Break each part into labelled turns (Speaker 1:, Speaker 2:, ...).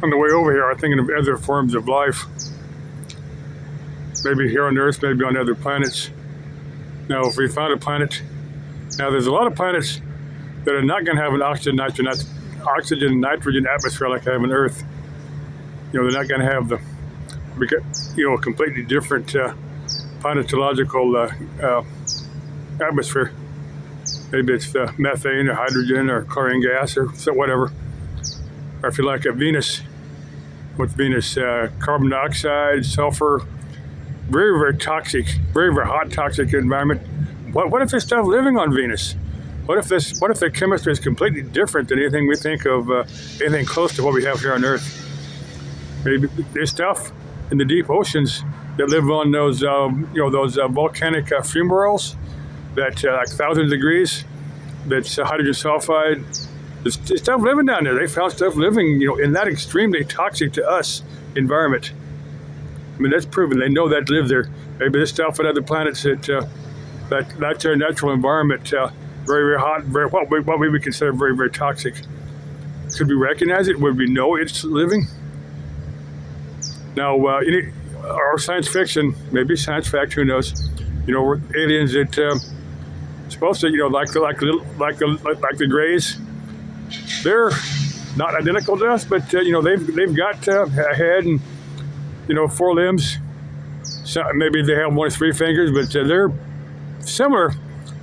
Speaker 1: On the way over here, I'm thinking of other forms of life. Maybe here on Earth, maybe on other planets. Now, if we found a planet, now there's a lot of planets that are not going to have an oxygen, nitrogen atmosphere like I have on Earth. They're not going to have a completely different planetological atmosphere. Maybe it's methane or hydrogen or chlorine gas or whatever. Or if you like Venus, with Venus, carbon dioxide, sulfur, very, very toxic, very, very hot, toxic environment. What if there's stuff living on Venus? What if the chemistry is completely different than anything we think of, anything close to what we have here on Earth? Maybe there's stuff in the deep oceans that live on those volcanic fumaroles that like 1,000 degrees. That's hydrogen sulfide. There's stuff living down there. They found stuff living, in that extremely toxic to us environment. I mean, that's proven. They know that lives there. Maybe there's stuff on other planets that's their natural environment. Very, very hot. What we would consider very, very toxic. Could we recognize it? Would we know it's living? Now, our science fiction, maybe science fact, who knows? Aliens that supposed to, like the Greys. They're not identical to us, but they've got a head and 4 limbs. So maybe they have 1 or 3 fingers, but they're similar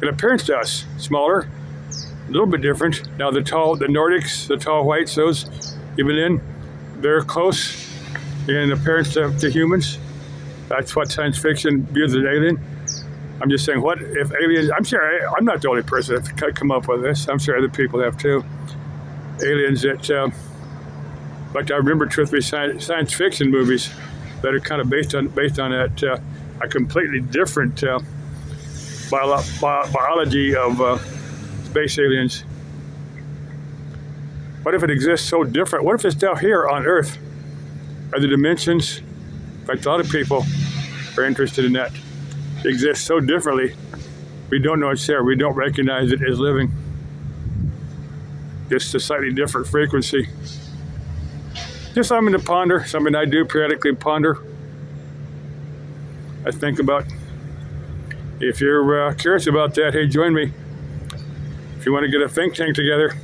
Speaker 1: in appearance to us. Smaller, a little bit different. Now the Nordics, the tall whites, those even then, they're close in appearance to humans. That's what science fiction views as an alien. I'm just saying, what if aliens? I'm not the only person that's come up with this. I'm sure other people have too. Aliens that, like I remember 2 or 3 science fiction movies that are kind of based on that a completely different biology of space aliens. What if it exists so different? What if it's down here on Earth? Are the dimensions? In fact, a lot of people are interested in that. It exists so differently. We don't know it's there. We don't recognize it as living. Just a slightly different frequency. Just something to ponder, something I do periodically ponder. I think about. If you're curious about that, hey, join me. If you want to get a think tank together,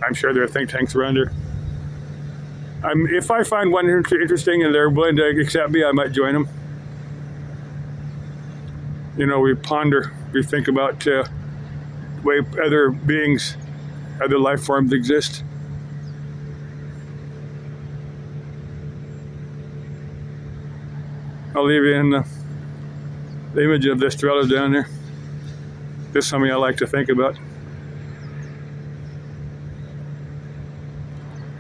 Speaker 1: I'm sure there are think tanks around here. If I find one interesting and they're willing to accept me, I might join them. We ponder, we think about the way other beings, other life forms exist. I'll leave you in the image of the Estrella down there. This is something I like to think about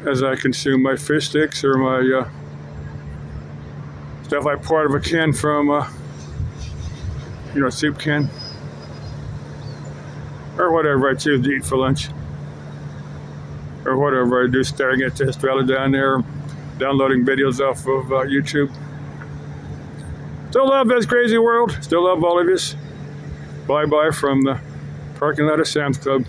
Speaker 1: as I consume my fish sticks or my stuff I pour out of a can from, a soup can, or whatever I choose to eat for lunch, or whatever I do, staring at the Estrella down there, downloading videos off of YouTube. Still love this crazy world. Still love all of this. Bye-bye from the parking lot of Sam's Club.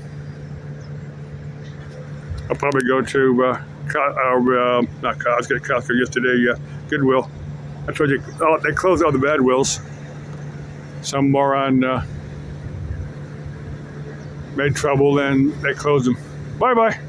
Speaker 1: I'll probably go to not Costco. I was at Costco yesterday. Goodwill. I told you, they closed all the bad wills. Some moron made trouble and they closed them. Bye-bye.